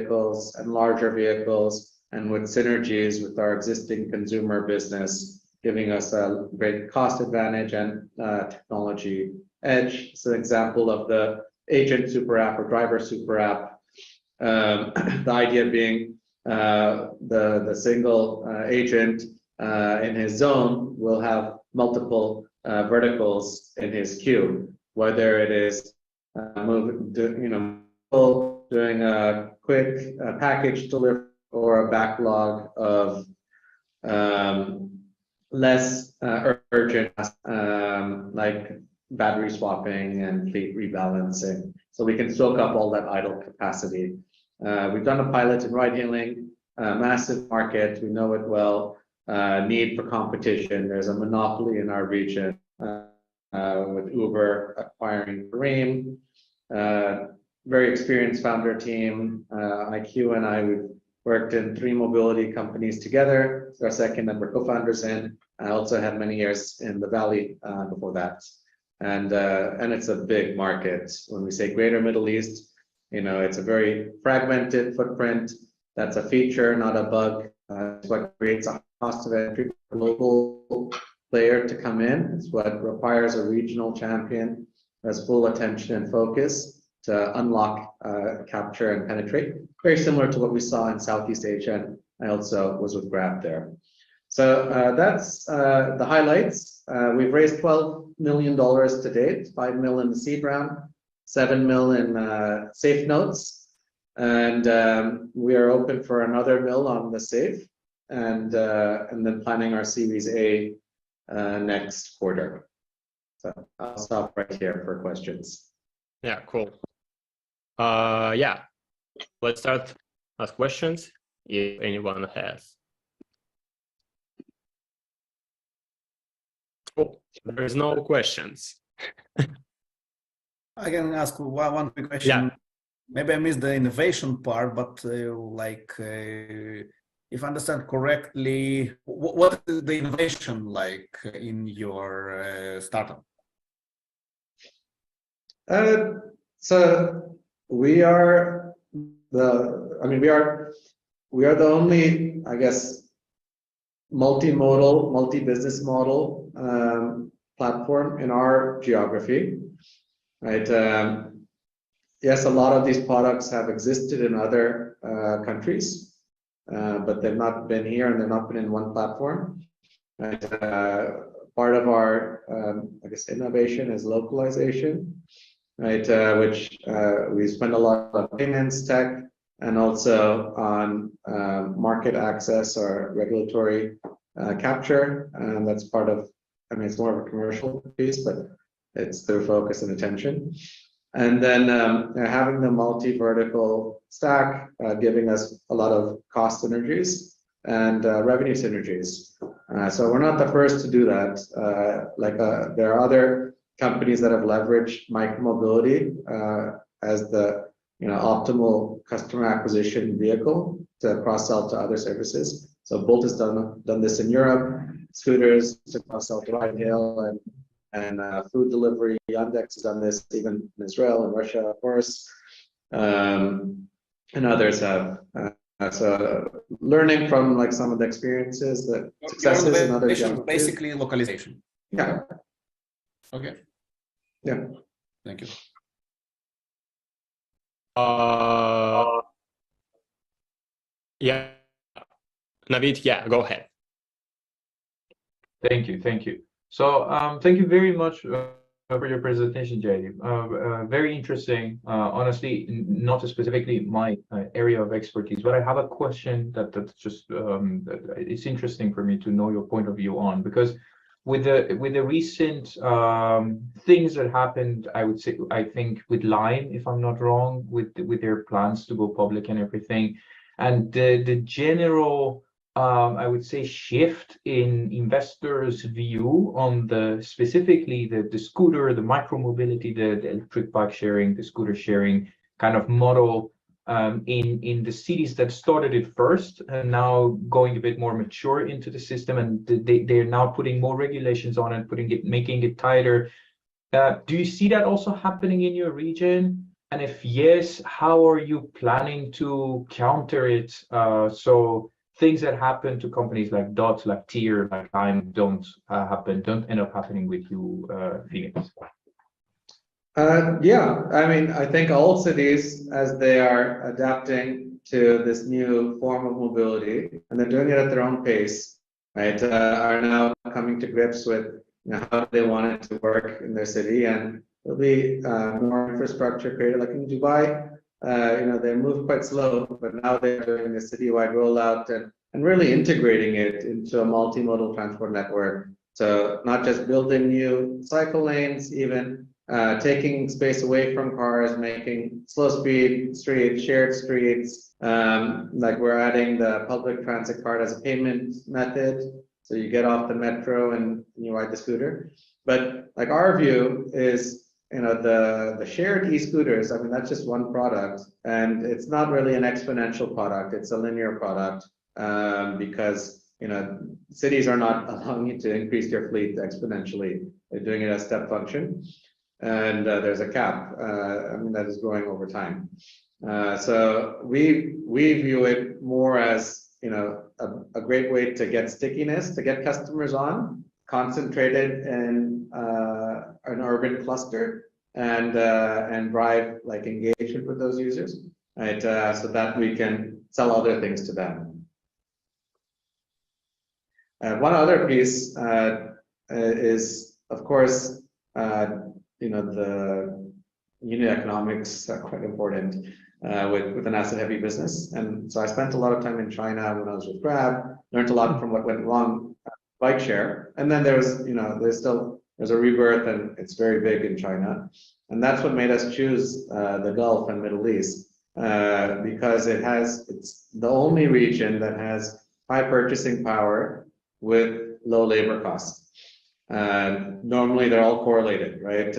vehicles and larger vehicles, and with synergies with our existing consumer business, giving us a great cost advantage and technology edge. It's an example of the agent super app or driver super app. The idea being the single agent in his zone will have multiple verticals in his queue, whether it is doing a quick package delivery or a backlog of less urgent, like battery swapping and fleet rebalancing. So we can soak up all that idle capacity. We've done a pilot in ride hailing, massive market, we know it well, need for competition. There's a monopoly in our region with Uber acquiring Kareem. Very experienced founder team. IQ and I, we've worked in 3 mobility companies together. It's our second that we're co-founders in. I also had many years in the Valley before that. And it's a big market. When we say Greater Middle East, it's a very fragmented footprint. That's a feature, not a bug. It's what creates a cost of entry for a local player to come in. It's what requires a regional champion who has full attention and focus to unlock, capture, and penetrate. Very similar to what we saw in Southeast Asia. And I also was with Grab there. So that's the highlights. We've raised $12 million to date, $5 million in the seed round, $7 million in safe notes, and we are open for another mil on the safe, and then planning our Series A next quarter. So I'll stop right here for questions. Yeah, cool. Yeah, let's start ask questions if anyone has. Cool. There's no questions. I can ask one quick question. Yeah. Maybe I missed the innovation part, but if I understand correctly, what is the innovation like in your startup? So we are the only, I guess, multimodal, multi-business model platform in our geography, right? Yes, a lot of these products have existed in other countries, but they've not been here and they've not been in one platform. Right? Part of our, I guess, innovation is localization, right? Which we spend a lot on payments tech and also on market access or regulatory capture. And that's part of, it's more of a commercial piece, but it's their focus and attention. And then having the multi-vertical stack, giving us a lot of cost synergies and revenue synergies. So we're not the first to do that. There are other companies that have leveraged micromobility as the optimal customer acquisition vehicle to cross-sell to other services. So Bolt has done this in Europe, scooters to cross-sell to ride hail and food delivery. Yandex has done this even in Israel and Russia, of course, and others have. So learning from some of the experiences, the successes in other geographies. Basically localization. Yeah. Okay. Yeah. Thank you. Yeah. Navid, yeah, go ahead. Thank you. So thank you very much for your presentation, JD. Very interesting. Honestly, not specifically my area of expertise, but I have a question that's just it's interesting for me to know your point of view on, because with the recent things that happened, I think with Lime, if I'm not wrong, with their plans to go public and everything, and the general I would say shift in investors' view on specifically the scooter, the micromobility, the electric bike sharing, the scooter sharing kind of model in the cities that started it first, and now going a bit more mature into the system, and they're now putting more regulations on it, making it tighter. Do you see that also happening in your region? And if yes, how are you planning to counter it? So things that happen to companies like Dot, like Tier, like Lime don't end up happening with you, Phoenix. Yeah, I mean, I think all cities, as they are adapting to this new form of mobility, and they're doing it at their own pace, right, are now coming to grips with, you know, how they want it to work in their city, and there'll be more infrastructure created. Like in Dubai, you know, they move quite slow, but now they're doing a citywide rollout and really integrating it into a multimodal transport network. So not just building new cycle lanes, even taking space away from cars, making slow speed streets, shared streets. Like we're adding the public transit card as a payment method. So you get off the metro and you ride the scooter. But like our view is, you know, the shared e-scooters, I mean, that's just one product, and it's not really an exponential product. It's a linear product, because, you know, cities are not allowing you to increase your fleet exponentially. They're doing it as step function. And there's a cap, I mean, that is growing over time. So we view it more as, you know, a great way to get stickiness, to get customers on, concentrated in an urban cluster, and drive like engagement with those users, right? So that we can sell other things to them. One other piece is, of course, you know, the unit economics are quite important with an asset-heavy business. And so I spent a lot of time in China when I was with Grab, learned a lot from what went wrong, bike share. And then there was, you know, there's a rebirth, and it's very big in China. And that's what made us choose the Gulf and Middle East, because it's the only region that has high purchasing power with low labor costs. Normally they're all correlated, right?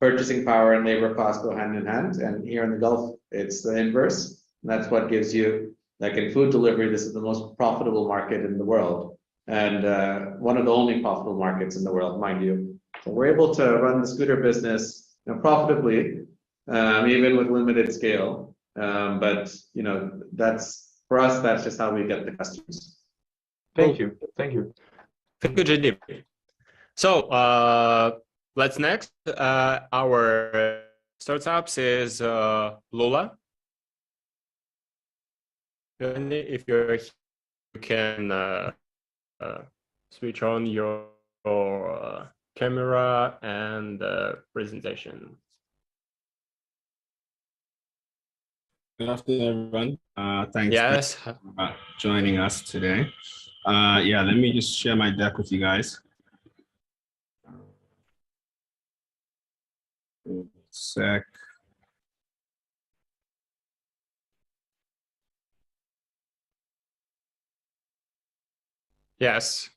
Purchasing power and labor costs go hand in hand, and here in the Gulf, it's the inverse. And that's what gives you, like in food delivery, this is the most profitable market in the world, and one of the only profitable markets in the world, mind you. So we're able to run the scooter business, you know, profitably, even with limited scale. But you know, that's for us. That's just how we get the customers. Thank you. Thank you. Thank you, JD. So let's next. Our startups is Lula. And if you're here, you can switch on your camera and presentation. Good afternoon, everyone. Thanks Yes. for joining us today. Yeah, let me just share my deck with you guys. Sec. Yes.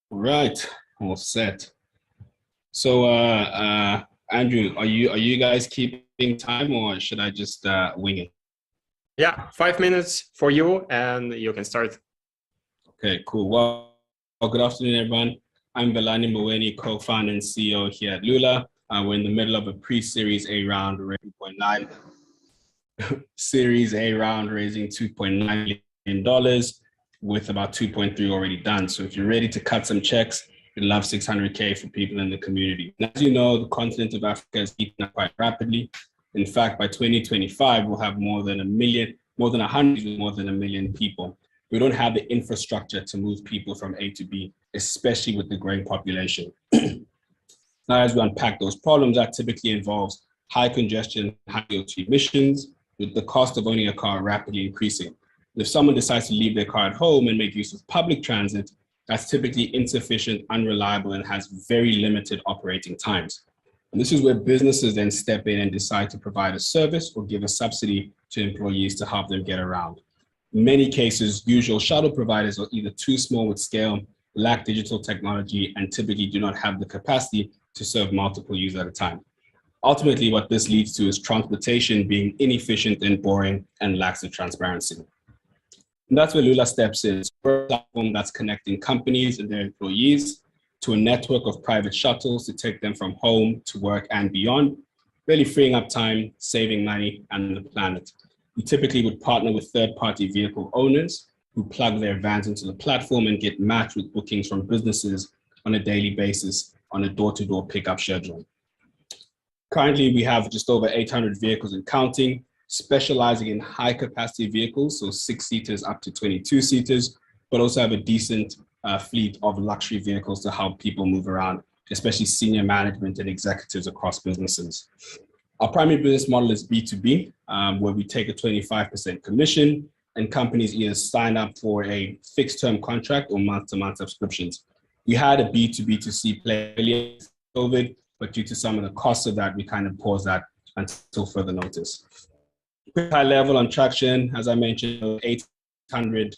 All right, all set. So, Andrew, are you guys keeping time, or should I just wing it? Yeah, 5 minutes for you, and you can start. Okay, cool. Well, good afternoon, everyone. I'm Belani Mweni, co-founder and CEO here at Lula. We're in the middle of a pre-Series A round, raising Series A round, raising $2.9 million, with about 2.3 already done. So if you're ready to cut some checks, we'd love 600K for people in the community. And as you know, the continent of Africa is heating up quite rapidly. In fact, by 2025, we'll have more than 1 million people. We don't have the infrastructure to move people from A to B, especially with the growing population. Now, as we unpack those problems, that typically involves high congestion, high CO2 emissions, with the cost of owning a car rapidly increasing. If someone decides to leave their car at home and make use of public transit, that's typically insufficient, unreliable, and has very limited operating times. And this is where businesses then step in and decide to provide a service or give a subsidy to employees to help them get around. In many cases, usual shuttle providers are either too small with scale, lack digital technology, and typically do not have the capacity to serve multiple users at a time. Ultimately, what this leads to is transportation being inefficient and boring and lacks the transparency. And that's where Lula steps in. We're a platform that's connecting companies and their employees to a network of private shuttles to take them from home to work and beyond, really freeing up time, saving money, and the planet. We typically would partner with third-party vehicle owners who plug their vans into the platform and get matched with bookings from businesses on a daily basis on a door-to-door pickup schedule. Currently, we have just over 800 vehicles and counting, specializing in high-capacity vehicles, so 6-seaters up to 22-seaters, but also have a decent fleet of luxury vehicles to help people move around, especially senior management and executives across businesses. Our primary business model is B2B, where we take a 25% commission and companies either sign up for a fixed term contract or month-to-month subscriptions. We had a B2B2C play earlier COVID, but due to some of the costs of that, we kind of paused that until further notice. High level on traction, as I mentioned, 800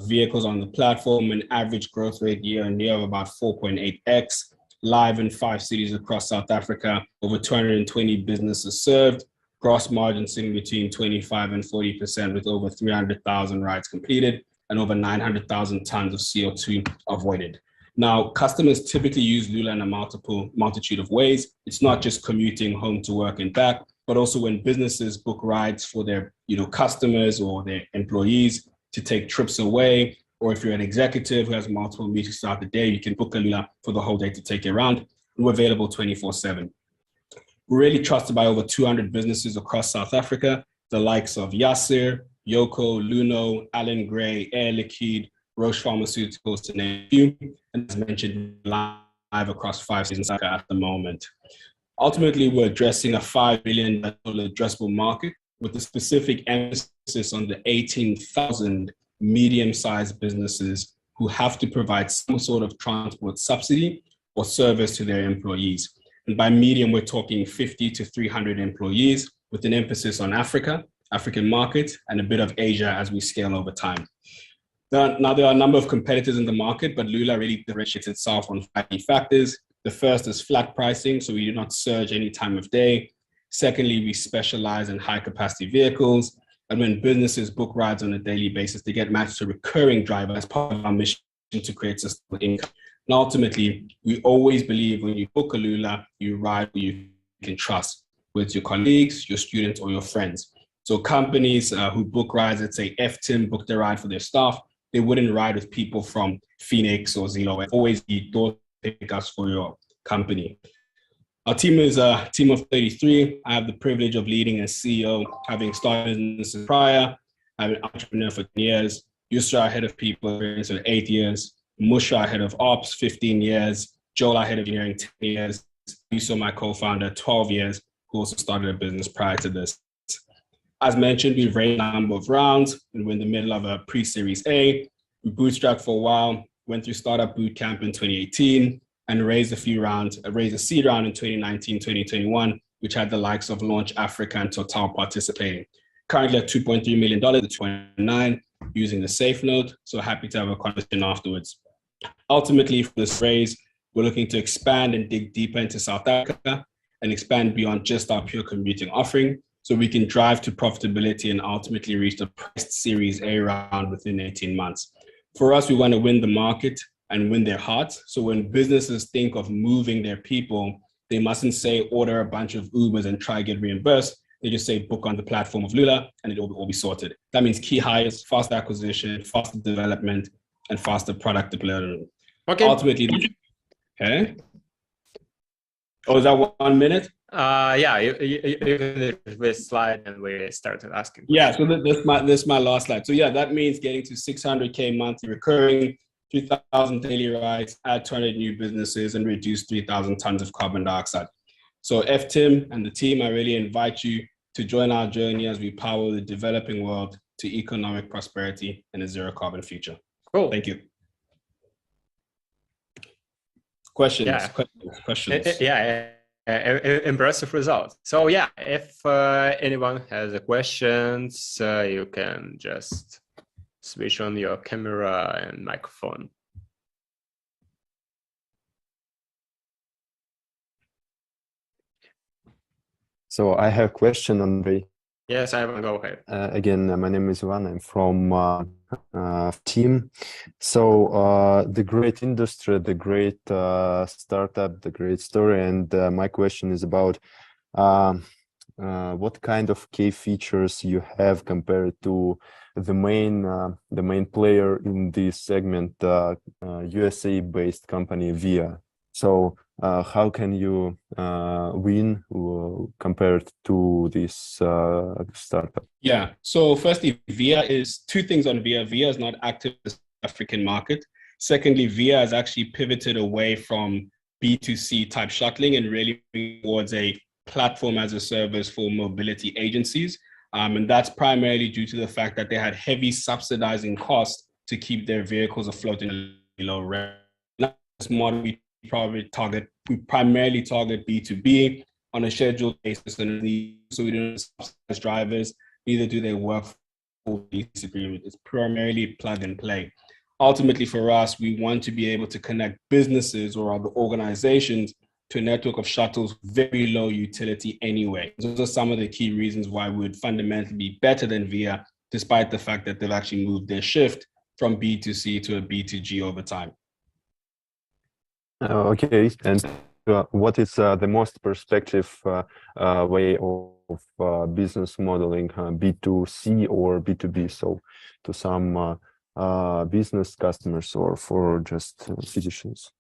vehicles on the platform, an average growth rate year on year of about 4.8x, live in 5 cities across South Africa, over 220 businesses served, gross margin sitting between 25 and 40% with over 300,000 rides completed and over 900,000 tons of CO2 avoided. Now, customers typically use Lula in a multitude of ways. It's not just commuting home to work and back, but also when businesses book rides for their customers or their employees to take trips away, or if you're an executive who has multiple meetings throughout the day, you can book a Lula for the whole day to take it around. We're available 24/7. We're really trusted by over 200 businesses across South Africa, the likes of Yasser, Yoko, Luno, Alan Gray, Air Liquide, Roche Pharmaceuticals, to name a few, and as mentioned, live across 5 cities in South Africa at the moment. Ultimately, we're addressing a $5 billion addressable market with a specific emphasis on the 18,000 medium-sized businesses who have to provide some sort of transport subsidy or service to their employees. And by medium, we're talking 50 to 300 employees with an emphasis on Africa, African markets, and a bit of Asia as we scale over time. Now, there are a number of competitors in the market, but Lula really differentiates itself on 5 key factors. The first is flat pricing, so we do not surge any time of day. Secondly, we specialize in high-capacity vehicles. And when businesses book rides on a daily basis, they get matched to a recurring driver as part of our mission to create sustainable income. And ultimately, we always believe when you book a Lula, you ride who you can trust, whether it's your colleagues, your students, or your friends. So companies who book rides, let's say FTIM booked a ride for their staff, they wouldn't ride with people from Phoenix or Zillow. It always be door pickups for your company. Our team is a team of 33. I have the privilege of leading as CEO, having started businesses prior. I'm an entrepreneur for 10 years. Yusra, head of people experience for 8 years. Musha, head of ops, 15 years. Joel, head of engineering, 10 years. Yusra, my co-founder, 12 years, who also started a business prior to this. As mentioned, we've raised a number of rounds, and we're in the middle of a pre-series A. We bootstrapped for a while, went through startup boot camp in 2018, and raised a seed round in 2019, 2021, which had the likes of Launch Africa and Total participating. Currently at $2.3 million, the 29, using the safe note. So happy to have a conversation afterwards. Ultimately, for this raise, we're looking to expand and dig deeper into South Africa and expand beyond just our pure commuting offering, so we can drive to profitability and ultimately reach the priced Series A round within 18 months. For us, we want to win the market and win their hearts. So when businesses think of moving their people, they mustn't say order a bunch of Ubers and try get reimbursed. They just say book on the platform of Lula and it'll all be sorted. That means key hires, fast acquisition, faster development, and faster product deployment. Okay. Ultimately, okay. Oh, is that 1 minute? Yeah, you can this slide and we started asking. Yeah, so this is my last slide. So yeah, that means getting to 600K monthly recurring, 3,000 daily rides, add 200 new businesses, and reduce 3,000 tons of carbon dioxide. So FTIM and the team, I really invite you to join our journey as we power the developing world to economic prosperity and a zero carbon future. Cool. Thank you. Questions? Yeah. Questions? Yeah. Impressive results. So yeah, if anyone has a questions, you can just switch on your camera and microphone. So I have a question, Andre. Yes, Ivan, go ahead. Again, my name is Ivan. I'm from team. So the great industry, the great startup, the great story, and my question is about what kind of key features you have compared to the main player in this segment, USA-based company VIA. So how can you win compared to this startup? Yeah, so firstly, VIA is two things on VIA. VIA is not active in the African market. Secondly, VIA has actually pivoted away from B2C type shuttling and really towards a platform as a service for mobility agencies. And that's primarily due to the fact that they had heavy subsidizing costs to keep their vehicles afloat in a low rate. This model we primarily target B2B on a scheduled basis, and so we don't subsidize drivers, neither do they work for lease agreement. It's primarily plug and play. Ultimately, for us, we want to be able to connect businesses or other organizations to a network of shuttles, very low utility anyway. Those are some of the key reasons why we would fundamentally be better than VIA, despite the fact that they've actually moved their shift from B2C to a B2G over time. Okay, and what is the most perspective way of business modeling, B2C or B2B? So to some business customers or for just physicians?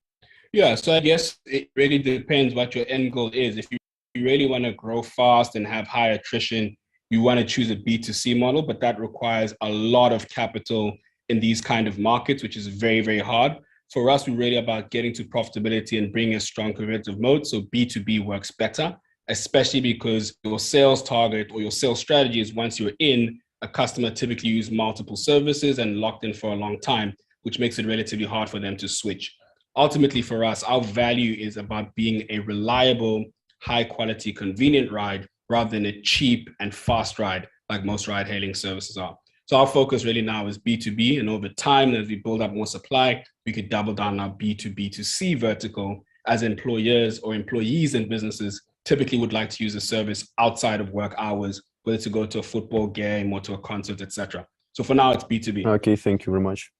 Yeah, so I guess it really depends what your end goal is. If you really want to grow fast and have high attrition, you want to choose a B2C model, but that requires a lot of capital in these kind of markets, which is very, very hard. For us, we're really about getting to profitability and bringing a strong competitive mode. So B2B works better, especially because your sales target or your sales strategy is once you're in, a customer typically use multiple services and locked in for a long time, which makes it relatively hard for them to switch. Ultimately, for us, our value is about being a reliable, high quality, convenient ride rather than a cheap and fast ride like most ride hailing services are. So our focus really now is B2B, and over time, as we build up more supply, we could double down our B2B2C vertical as employers or employees and businesses typically would like to use a service outside of work hours, whether to go to a football game or to a concert, etc. So for now, it's B2B. Okay, thank you very much.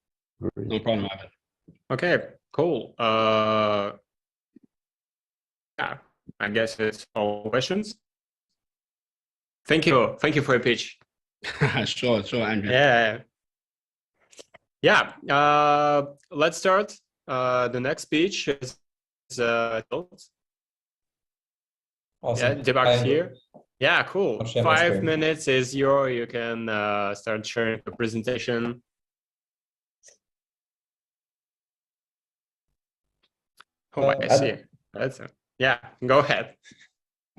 No problem, Ivan. Okay, cool. Yeah, I guess it's all questions. Thank you for your pitch. Sure, Andrew. Yeah. Let's start. The next speech is Awesome. Yeah, Debak's here. Yeah, cool. 5 minutes is you can start sharing the presentation. Oh, I see. That's it. Yeah, go ahead.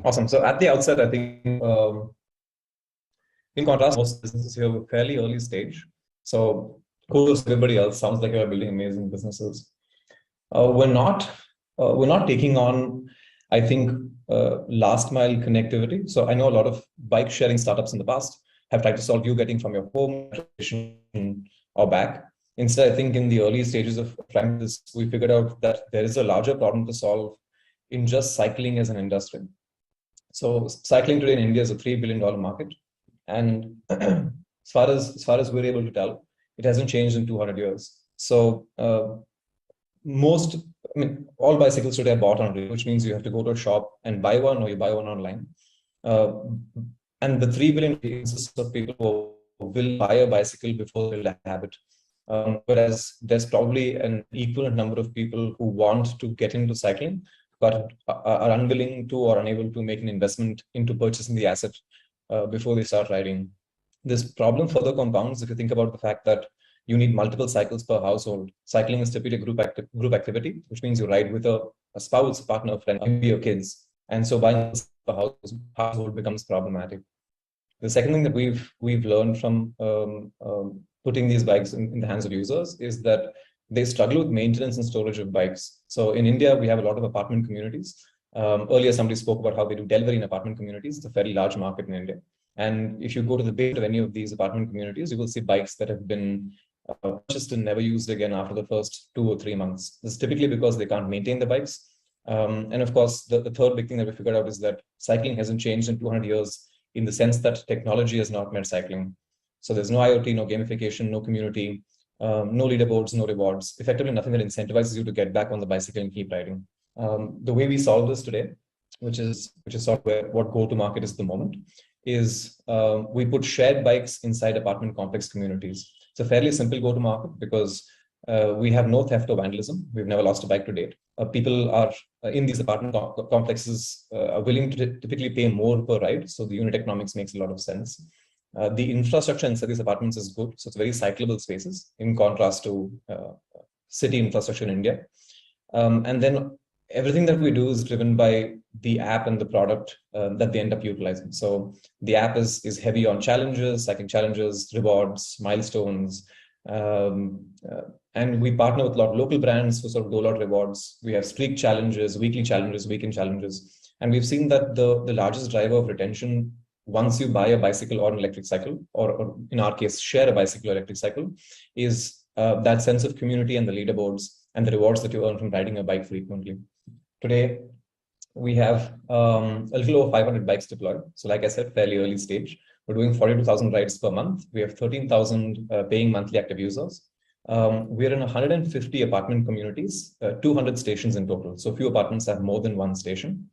Awesome. So at the outset, I think in contrast, most businesses here were fairly early stage. So kudos to everybody else. Sounds like you're building amazing businesses. We're not taking on, I think, last mile connectivity. So I know a lot of bike sharing startups in the past have tried to solve you getting from your home or back. Instead, I think in the early stages of trying this, we figured out that there is a larger problem to solve in just cycling as an industry. So cycling today in India is a $3 billion market. And as far as we're able to tell, it hasn't changed in 200 years. So all bicycles today are bought on, which means you have to go to a shop and buy one, or you buy one online. And the 3 billion consists of people who will buy a bicycle before they'll have it. Whereas there's probably an equivalent number of people who want to get into cycling, but are unwilling to or unable to make an investment into purchasing the asset before they start riding. This problem further compounds if you think about the fact that you need multiple cycles per household. Cycling is typically a group activity, which means you ride with a spouse, partner, friend, maybe your kids. And so buying per household becomes problematic. The second thing that we've learned from putting these bikes in the hands of users is that they struggle with maintenance and storage of bikes. So in India, we have a lot of apartment communities. Earlier, somebody spoke about how they do delivery in apartment communities. It's a very large market in India. And if you go to the base of any of these apartment communities, you will see bikes that have been purchased and never used again after the first 2 or 3 months. This is typically because they can't maintain the bikes. And of course, the third big thing that we figured out is that cycling hasn't changed in 200 years in the sense that technology has not met cycling. So there's no IoT, no gamification, no community, no leaderboards, no rewards, effectively nothing that incentivizes you to get back on the bicycle and keep riding. The way we solve this today, which is sort of what go-to-market is at the moment, is we put shared bikes inside apartment complex communities. It's a fairly simple go-to-market because we have no theft or vandalism. We've never lost a bike to date. People are in these apartment complexes are willing to typically pay more per ride. So the unit economics makes a lot of sense. The infrastructure inside these apartments is good. So it's very cyclable spaces in contrast to city infrastructure in India. And then everything that we do is driven by the app and the product that they end up utilizing. So the app is heavy on challenges, cycling challenges, rewards, milestones. And we partner with a lot of local brands who sort of do a lot of rewards. We have streak challenges, weekly challenges, weekend challenges. And we've seen that the largest driver of retention, once you buy a bicycle or an electric cycle, or in our case, share a bicycle or electric cycle, is that sense of community and the leaderboards and the rewards that you earn from riding a bike frequently. Today, we have a little over 500 bikes deployed. So like I said, fairly early stage. We're doing 42,000 rides per month. We have 13,000 paying monthly active users. We're in 150 apartment communities, 200 stations in total. So few apartments have more than one station.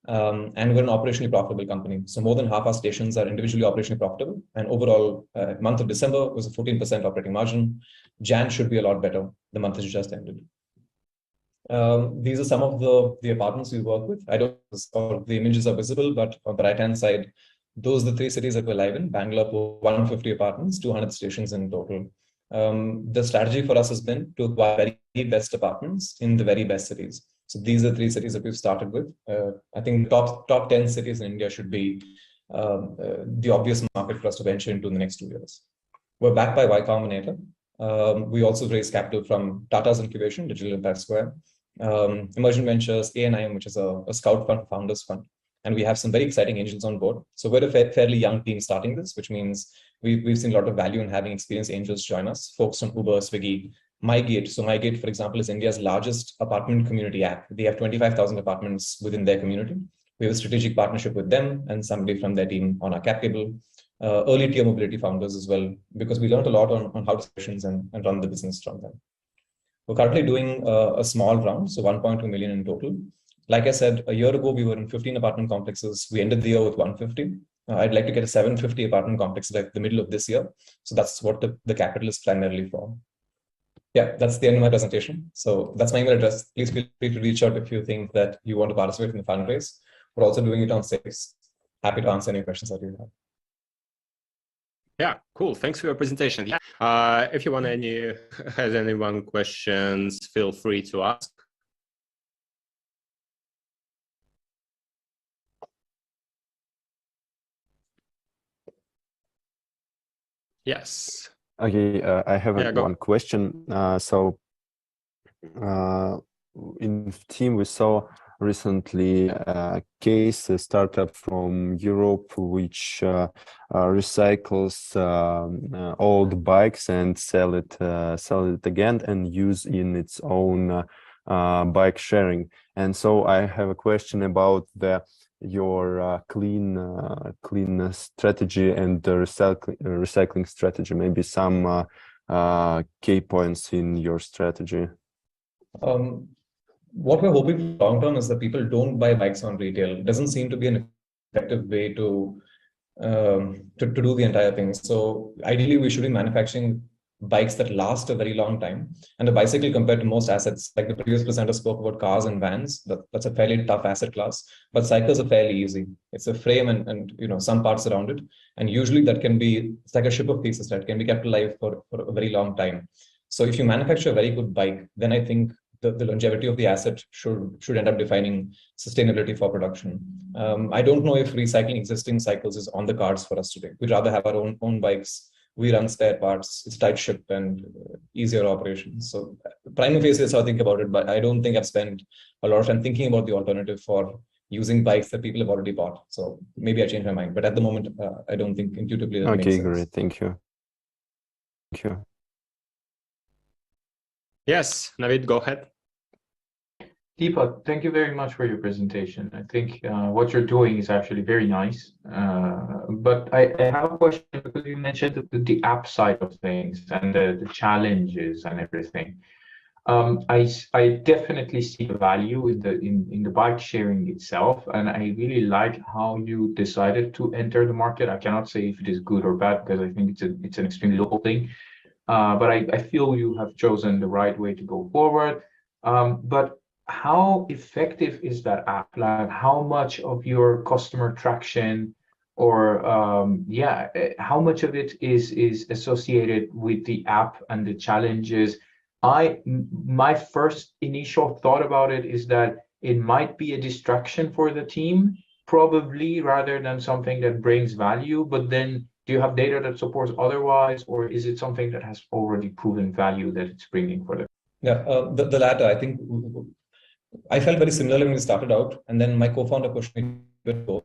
And we're an operationally profitable company. So more than half our stations are individually operationally profitable. And overall, month of December was a 14% operating margin. Jan should be a lot better. The month has just ended. These are some of the apartments we work with. I don't know the images are visible, but on the right-hand side, those are the 3 cities that we're live in. Bangalore, 150 apartments, 200 stations in total. The strategy for us has been to acquire very best apartments in the very best cities. So these are 3 cities that we've started with. I think the top 10 cities in India should be the obvious market for us to venture into in the next 2 years. We're backed by Y Combinator. We also raised capital from Tata's Incubation, Digital Impact Square, Emerging Ventures, ANIM, which is a scout fund, founders fund. And we have some very exciting angels on board. So we're a fairly young team starting this, which means we've seen a lot of value in having experienced angels join us, folks from Uber, Swiggy, MyGate. So MyGate, for example, is India's largest apartment community app. They have 25,000 apartments within their community. We have a strategic partnership with them and somebody from their team on our cap table. Early tier mobility founders as well, because we learned a lot on how to sessions and run the business from them. We're currently doing a small round, so 1.2 million in total. Like I said, a year ago, we were in 15 apartment complexes. We ended the year with 150. I'd like to get a 750 apartment complex by the middle of this year. So that's what the capital is primarily for. Yeah, that's the end of my presentation. So that's my email address. Please feel free to reach out if you think that you want to participate in the fundraise. We're also doing it on Saves. Happy to answer any questions that you have. Yeah, cool. Thanks for your presentation. If you want has anyone questions, feel free to ask. Yes. Okay, I have one question. In team, we saw recently a startup from Europe which recycles old bikes and sell it again and use in its own bike sharing. And so I have a question about your clean strategy and the recycling strategy. Maybe some key points in your strategy. What we're hoping for long term is that people don't buy bikes on retail. It doesn't seem to be an effective way to do the entire thing. So ideally, we should be manufacturing bikes that last a very long time. And a bicycle, compared to most assets, like the previous presenter spoke about cars and vans, that's a fairly tough asset class. But cycles are fairly easy. It's a frame and some parts around it. And usually that can be, it's like a ship of pieces that can be kept alive for a very long time. So if you manufacture a very good bike, then I think the longevity of the asset should end up defining sustainability for production. I don't know if recycling existing cycles is on the cards for us today. We'd rather have our own bikes. We run spare parts. It's tight ship and easier operations. So prima facie is how I think about it, but I don't think I've spent a lot of time thinking about the alternative for using bikes that people have already bought. So maybe I changed my mind, but at the moment, I don't think intuitively that makes sense. Okay, great. Thank you. Thank you. Yes, Navid, go ahead. Deepak, thank you very much for your presentation. I think what you're doing is actually very nice. But I have a question because you mentioned the app side of things and the challenges and everything. I definitely see the value in the bike sharing itself, and I really like how you decided to enter the market. I cannot say if it is good or bad because I think it's an extremely local thing. But I feel you have chosen the right way to go forward. But how effective is that app? Like how much of your customer traction or how much of it is associated with the app and the challenges? My first initial thought about it is that it might be a distraction for the team, probably rather than something that brings value. But then do you have data that supports otherwise, or is it something that has already proven value that it's bringing for them? Yeah, the latter. I think I felt very similarly when we started out, and then my co-founder pushed me to go.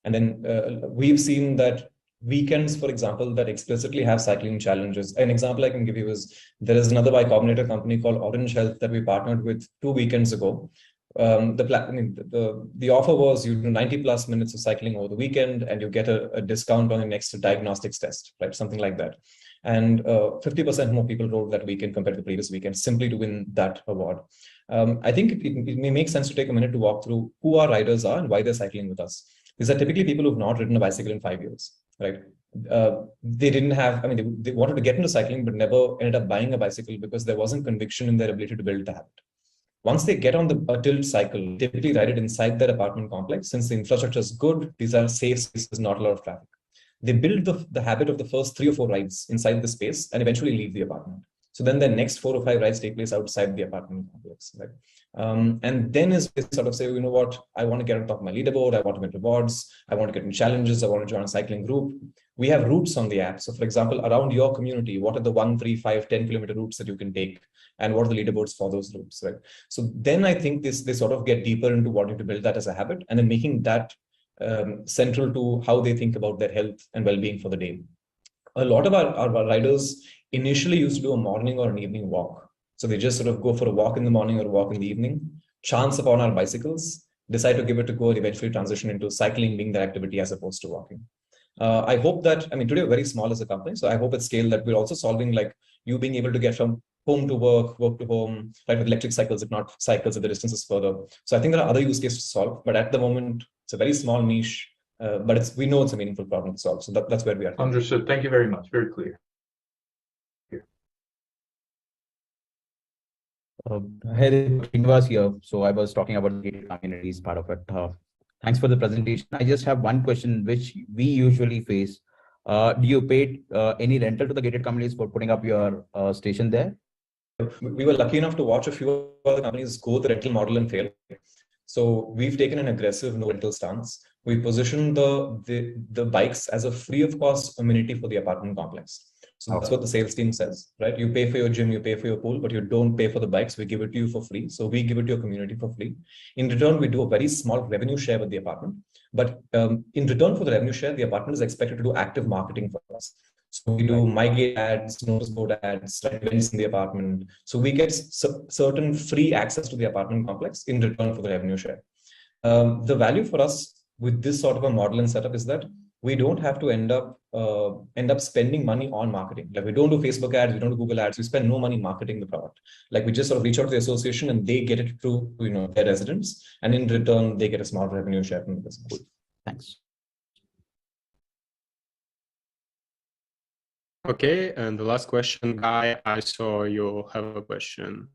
And then we've seen that weekends, for example, that explicitly have cycling challenges. An example I can give you is there is another Y Combinator company called Orange Health that we partnered with 2 weekends ago. The offer was you do 90 plus minutes of cycling over the weekend and you get a discount on your next diagnostics test, right? Something like that. And 50% more people rode that weekend compared to the previous weekend simply to win that award. I think it may make sense to take a minute to walk through who our riders are and why they're cycling with us. These are typically people who've not ridden a bicycle in 5 years, right? They didn't have, they wanted to get into cycling, but never ended up buying a bicycle because there wasn't conviction in their ability to build the habit. Once they get on the tilt cycle, typically ride it inside their apartment complex. Since the infrastructure is good, these are safe spaces, not a lot of traffic. They build the habit of the first 3 or 4 rides inside the space and eventually leave the apartment. So then the next 4 or 5 rides take place outside the apartment complex. Right? And then is sort of say, you know what, I want to get on top of my leaderboard, I want to get rewards, I want to get in challenges, I want to join a cycling group. We have routes on the app. So for example, around your community, what are the 1, 3, 5, 10 kilometer routes that you can take? And what are the leaderboards for those routes, right? So then I think they sort of get deeper into wanting to build that as a habit and then making that central to how they think about their health and well-being for the day. A lot of our riders initially used to do a morning or an evening walk. So they just sort of go for a walk in the morning or a walk in the evening, chance upon our bicycles, decide to give it a go and eventually transition into cycling being their activity as opposed to walking. I hope that, today we're very small as a company, so I hope at scale that we're also solving like you being able to get from home to work, work to home, right, with electric cycles, if not cycles if the distance is further. So I think there are other use cases to solve, but at the moment, it's a very small niche, but we know it's a meaningful problem to solve. So that's where we are. Understood. Thank you very much. Very clear. Hey, Srinivas here. So I was talking about the gated communities part of it. Thanks for the presentation. I just have one question which we usually face. Do you pay any rental to the gated communities for putting up your station there? We were lucky enough to watch a few other companies go the rental model and fail. So we've taken an aggressive no rental stance. We position the bikes as a free of cost amenity for the apartment complex. So that's what the sales team says, right? You pay for your gym, you pay for your pool, but you don't pay for the bikes. We give it to you for free. So we give it to your community for free. In return, we do a very small revenue share with the apartment. But in return for the revenue share, the apartment is expected to do active marketing for us. So we do MyGate ads, notice board ads, right, events in the apartment. So we get certain free access to the apartment complex in return for the revenue share. The value for us with this sort of a model and setup is that we don't have to end up spending money on marketing. Like we don't do Facebook ads, we don't do Google ads, we spend no money marketing the product. Like we just sort of reach out to the association and they get it through their residents, and in return they get a small revenue share from the business. Thanks. Okay, and the last question, Guy, I saw you have a question.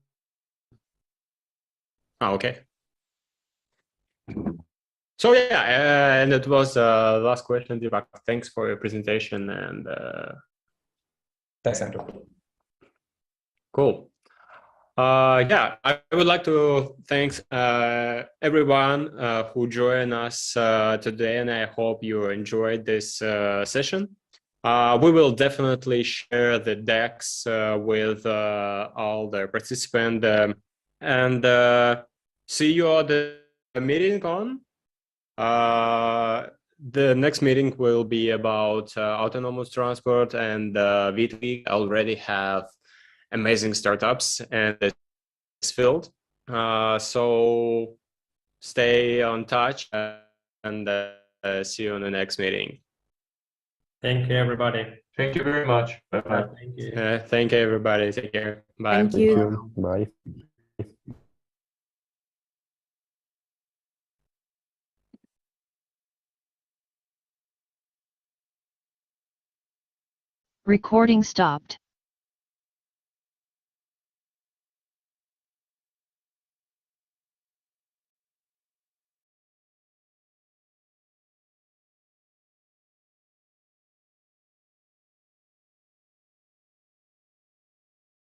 Oh, okay. So yeah, and it was the last question, Deepak. Thanks for your presentation and thanks, Andrew. Cool. Yeah, I would like to thank everyone who joined us today, and I hope you enjoyed this session. We will definitely share the decks with all the participants and see you at the meeting on. The next meeting will be about autonomous transport, and we already have amazing startups in this field. So stay on touch and see you on the next meeting. Thank you, everybody. Thank you very much. Bye-bye. Thank you. Thank you, everybody. Take care. Bye. Thank you. Thank you. Bye. Recording stopped.